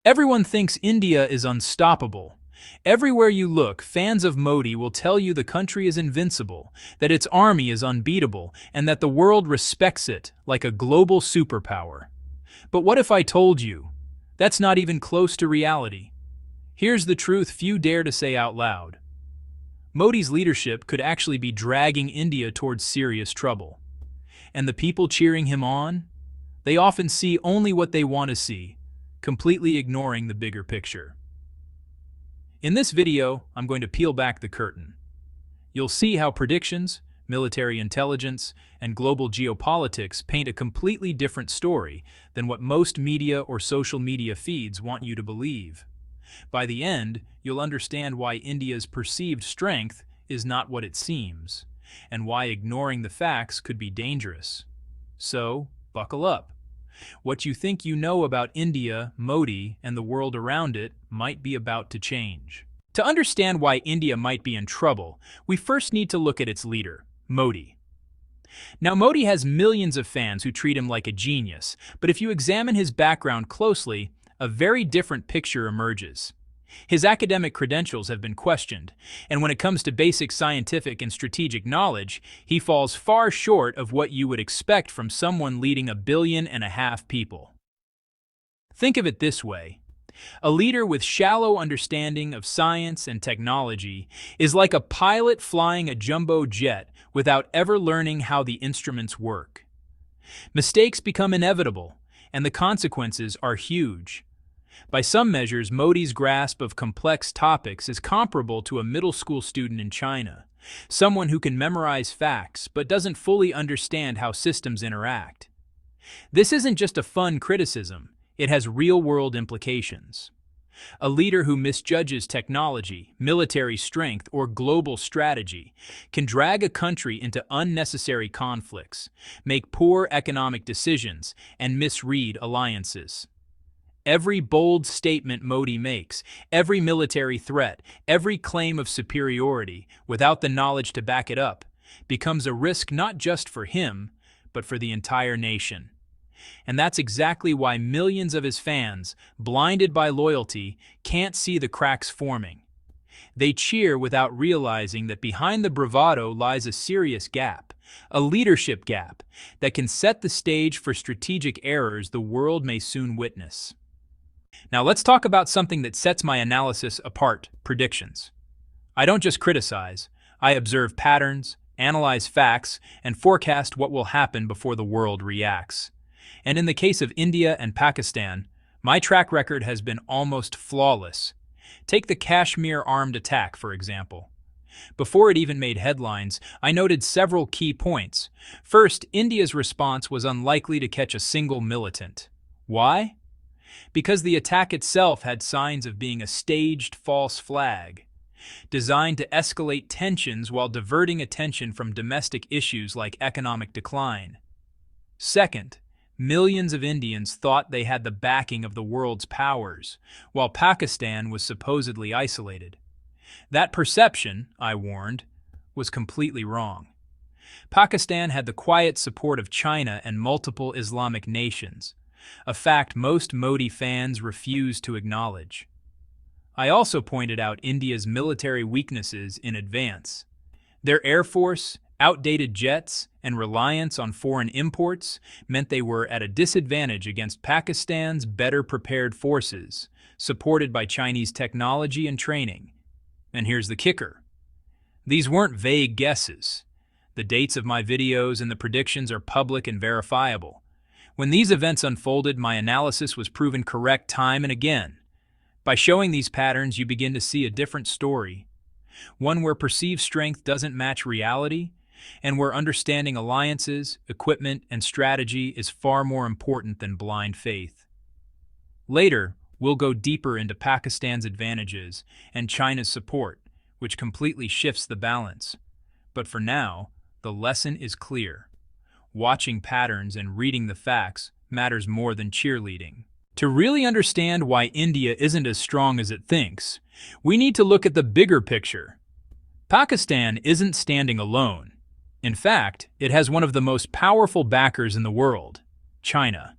Everyone thinks India is unstoppable. Everywhere you look, fans of Modi will tell you the country is invincible, that its army is unbeatable, and that the world respects it like a global superpower. But what if I told you? That's not even close to reality. Here's the truth few dare to say out loud. Modi's leadership could actually be dragging India towards serious trouble. And the people cheering him on? They often see only what they want to see, completely ignoring the bigger picture. In this video, I'm going to peel back the curtain. You'll see how predictions, military intelligence, and global geopolitics paint a completely different story than what most media or social media feeds want you to believe. By the end, you'll understand why India's perceived strength is not what it seems, and why ignoring the facts could be dangerous. So, buckle up. What you think you know about India, Modi, and the world around it might be about to change. To understand why India might be in trouble, we first need to look at its leader, Modi. Now, Modi has millions of fans who treat him like a genius, but if you examine his background closely, a very different picture emerges. His academic credentials have been questioned, and when it comes to basic scientific and strategic knowledge, he falls far short of what you would expect from someone leading 1.5 billion people. Think of it this way. A leader with shallow understanding of science and technology is like a pilot flying a jumbo jet without ever learning how the instruments work. Mistakes become inevitable, and the consequences are huge. By some measures, Modi's grasp of complex topics is comparable to a middle school student in China, someone who can memorize facts but doesn't fully understand how systems interact. This isn't just a fun criticism, it has real-world implications. A leader who misjudges technology, military strength, or global strategy can drag a country into unnecessary conflicts, make poor economic decisions, and misread alliances. Every bold statement Modi makes, every military threat, every claim of superiority, without the knowledge to back it up, becomes a risk not just for him, but for the entire nation. And that's exactly why millions of his fans, blinded by loyalty, can't see the cracks forming. They cheer without realizing that behind the bravado lies a serious gap, a leadership gap, that can set the stage for strategic errors the world may soon witness. Now let's talk about something that sets my analysis apart: predictions. I don't just criticize, I observe patterns, analyze facts, and forecast what will happen before the world reacts. And in the case of India and Pakistan, my track record has been almost flawless. Take the Kashmir armed attack, for example. Before it even made headlines, I noted several key points. First, India's response was unlikely to catch a single militant. Why? Because the attack itself had signs of being a staged false flag, designed to escalate tensions while diverting attention from domestic issues like economic decline. Second, millions of Indians thought they had the backing of the world's powers, while Pakistan was supposedly isolated. That perception, I warned, was completely wrong. Pakistan had the quiet support of China and multiple Islamic nations, a fact most Modi fans refuse to acknowledge. I also pointed out India's military weaknesses in advance. Their air force, outdated jets, and reliance on foreign imports meant they were at a disadvantage against Pakistan's better-prepared forces, supported by Chinese technology and training. And here's the kicker. These weren't vague guesses. The dates of my videos and the predictions are public and verifiable. When these events unfolded, my analysis was proven correct time and again. By showing these patterns, you begin to see a different story, one where perceived strength doesn't match reality, and where understanding alliances, equipment, and strategy is far more important than blind faith. Later, we'll go deeper into Pakistan's advantages and China's support, which completely shifts the balance. But for now, the lesson is clear. Watching patterns and reading the facts matters more than cheerleading. To really understand why India isn't as strong as it thinks, we need to look at the bigger picture. Pakistan isn't standing alone. In fact, it has one of the most powerful backers in the world, China.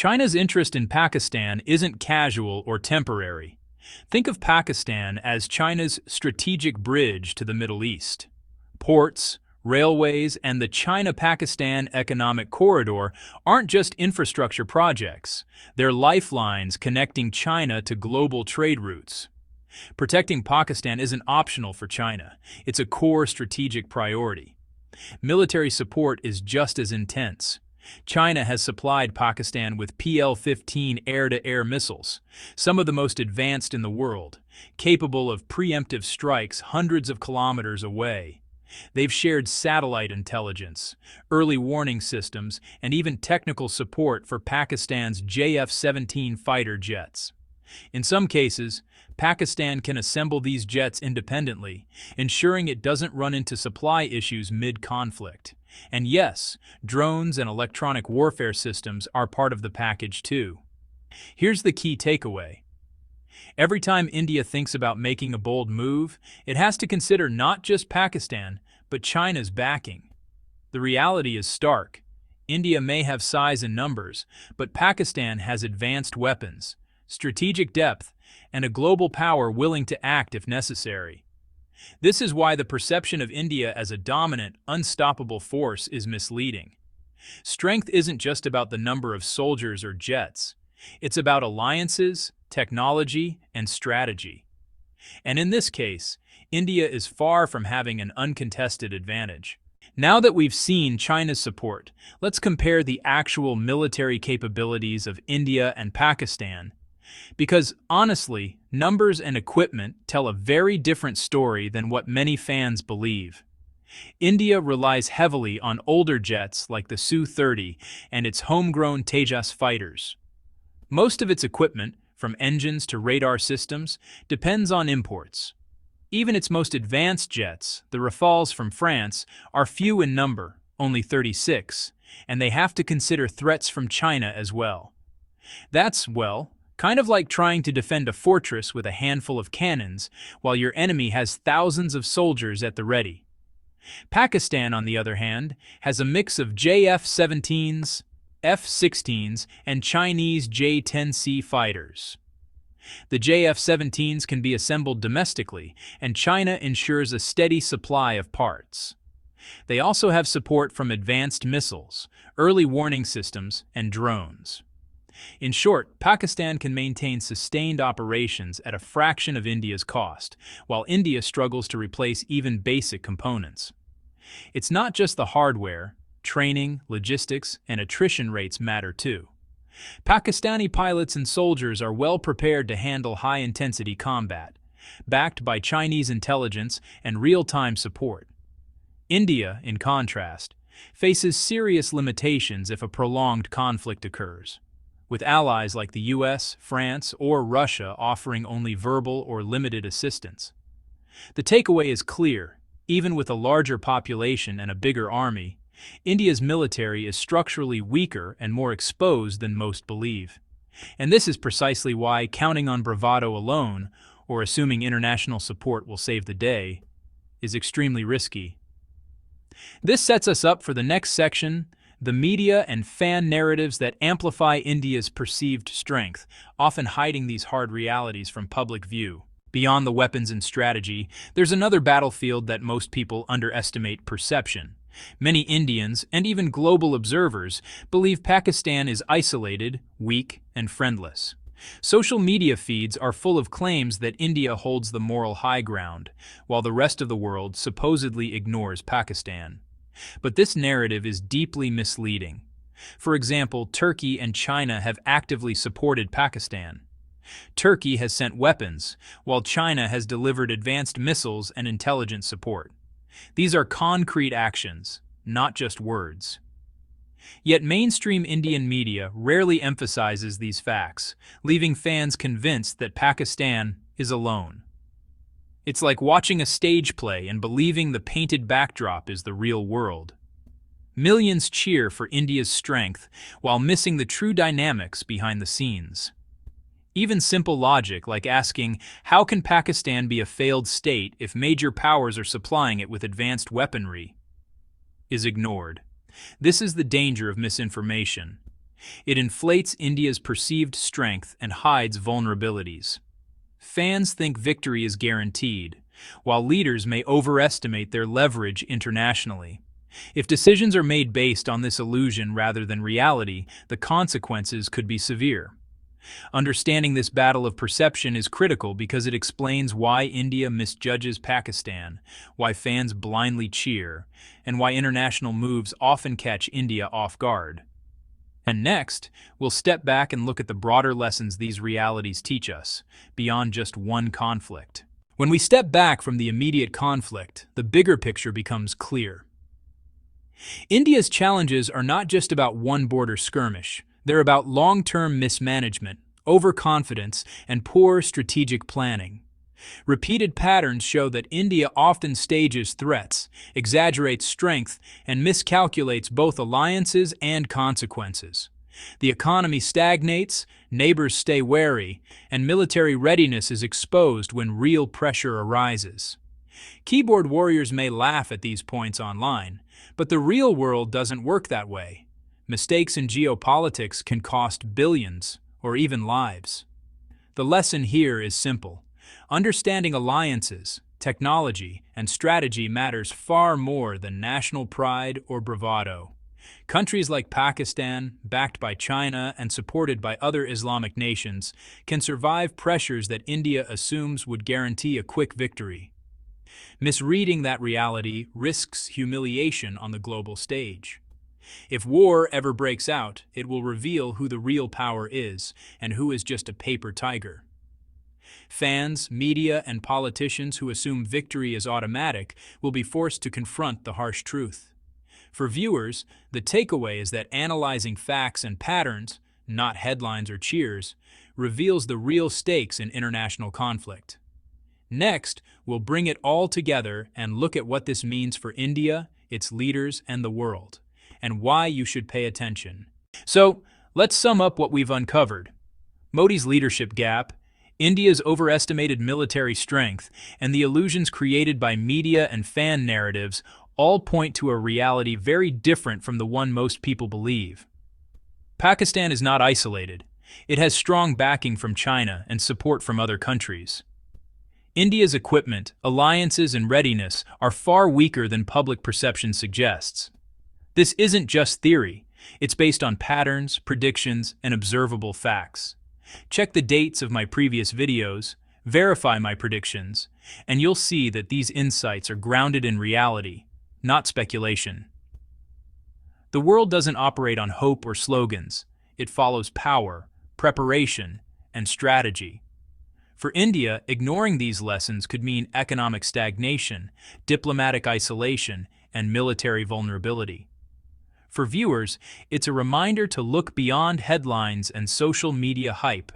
China's interest in Pakistan isn't casual or temporary. Think of Pakistan as China's strategic bridge to the Middle East. Ports, railways, and the China-Pakistan Economic Corridor aren't just infrastructure projects. They're lifelines connecting China to global trade routes. Protecting Pakistan isn't optional for China. It's a core strategic priority. Military support is just as intense. China has supplied Pakistan with PL-15 air-to-air missiles, some of the most advanced in the world, capable of preemptive strikes hundreds of kilometers away. They've shared satellite intelligence, early warning systems, and even technical support for Pakistan's JF-17 fighter jets. In some cases, Pakistan can assemble these jets independently, ensuring it doesn't run into supply issues mid-conflict. And yes, drones and electronic warfare systems are part of the package too. Here's the key takeaway. Every time India thinks about making a bold move, it has to consider not just Pakistan, but China's backing. The reality is stark. India may have size and numbers, but Pakistan has advanced weapons, strategic depth, and a global power willing to act if necessary. This is why the perception of India as a dominant, unstoppable force is misleading. Strength isn't just about the number of soldiers or jets. It's about alliances, technology, and strategy. And in this case, India is far from having an uncontested advantage. Now that we've seen China's support, let's compare the actual military capabilities of India and Pakistan. Because, honestly, numbers and equipment tell a very different story than what many fans believe. India relies heavily on older jets like the Su-30 and its homegrown Tejas fighters. Most of its equipment, from engines to radar systems, depends on imports. Even its most advanced jets, the Rafales from France, are few in number, only 36, and they have to consider threats from China as well. That's, well, kind of like trying to defend a fortress with a handful of cannons while your enemy has thousands of soldiers at the ready. Pakistan, on the other hand, has a mix of JF-17s, F-16s, and Chinese J-10C fighters. The JF-17s can be assembled domestically, and China ensures a steady supply of parts. They also have support from advanced missiles, early warning systems, and drones. In short, Pakistan can maintain sustained operations at a fraction of India's cost, while India struggles to replace even basic components. It's not just the hardware. Training, logistics, and attrition rates matter too. Pakistani pilots and soldiers are well prepared to handle high-intensity combat, backed by Chinese intelligence and real-time support. India, in contrast, faces serious limitations if a prolonged conflict occurs, with allies like the US, France, or Russia offering only verbal or limited assistance. The takeaway is clear. Even with a larger population and a bigger army, India's military is structurally weaker and more exposed than most believe. And this is precisely why counting on bravado alone, or assuming international support will save the day, is extremely risky. This sets us up for the next section, the media and fan narratives that amplify India's perceived strength, often hiding these hard realities from public view. Beyond the weapons and strategy, there's another battlefield that most people underestimate: perception. Many Indians, and even global observers, believe Pakistan is isolated, weak, and friendless. Social media feeds are full of claims that India holds the moral high ground, while the rest of the world supposedly ignores Pakistan. But this narrative is deeply misleading. For example, Turkey and China have actively supported Pakistan. Turkey has sent weapons, while China has delivered advanced missiles and intelligence support. These are concrete actions, not just words. Yet mainstream Indian media rarely emphasizes these facts, leaving fans convinced that Pakistan is alone. It's like watching a stage play and believing the painted backdrop is the real world. Millions cheer for India's strength while missing the true dynamics behind the scenes. Even simple logic, like asking, how can Pakistan be a failed state if major powers are supplying it with advanced weaponry, is ignored. This is the danger of misinformation. It inflates India's perceived strength and hides vulnerabilities. Fans think victory is guaranteed, while leaders may overestimate their leverage internationally. If decisions are made based on this illusion rather than reality, the consequences could be severe. Understanding this battle of perception is critical because it explains why India misjudges Pakistan, why fans blindly cheer, and why international moves often catch India off guard. And next, we'll step back and look at the broader lessons these realities teach us, beyond just one conflict. When we step back from the immediate conflict, the bigger picture becomes clear. India's challenges are not just about one border skirmish. They're about long-term mismanagement, overconfidence, and poor strategic planning. Repeated patterns show that India often stages threats, exaggerates strength, and miscalculates both alliances and consequences. The economy stagnates, neighbors stay wary, and military readiness is exposed when real pressure arises. Keyboard warriors may laugh at these points online, but the real world doesn't work that way. Mistakes in geopolitics can cost billions or even lives. The lesson here is simple. Understanding alliances, technology, and strategy matters far more than national pride or bravado. Countries like Pakistan, backed by China and supported by other Islamic nations, can survive pressures that India assumes would guarantee a quick victory. Misreading that reality risks humiliation on the global stage. If war ever breaks out, it will reveal who the real power is and who is just a paper tiger. Fans, media, and politicians who assume victory is automatic will be forced to confront the harsh truth. For viewers, the takeaway is that analyzing facts and patterns, not headlines or cheers, reveals the real stakes in international conflict. Next, we'll bring it all together and look at what this means for India, its leaders, and the world, and why you should pay attention. So, let's sum up what we've uncovered. Modi's leadership gap, India's overestimated military strength, and the illusions created by media and fan narratives all point to a reality very different from the one most people believe. Pakistan is not isolated. It has strong backing from China and support from other countries. India's equipment, alliances, and readiness are far weaker than public perception suggests. This isn't just theory. It's based on patterns, predictions, and observable facts. Check the dates of my previous videos, verify my predictions, and you'll see that these insights are grounded in reality, not speculation. The world doesn't operate on hope or slogans. It follows power, preparation, and strategy. For India, ignoring these lessons could mean economic stagnation, diplomatic isolation, and military vulnerability. For viewers, it's a reminder to look beyond headlines and social media hype.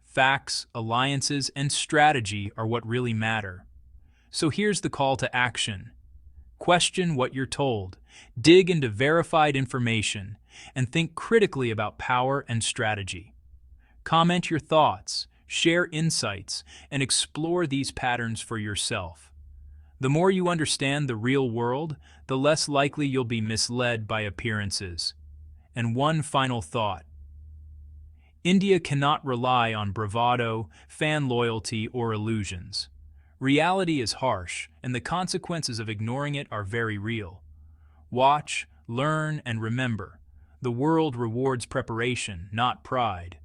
Facts, alliances, and strategy are what really matter. So here's the call to action. Question what you're told, dig into verified information, and think critically about power and strategy. Comment your thoughts, share insights, and explore these patterns for yourself. The more you understand the real world, the less likely you'll be misled by appearances. And one final thought. India cannot rely on bravado, fan loyalty, or illusions. Reality is harsh, and the consequences of ignoring it are very real. Watch, learn, and remember. The world rewards preparation, not pride.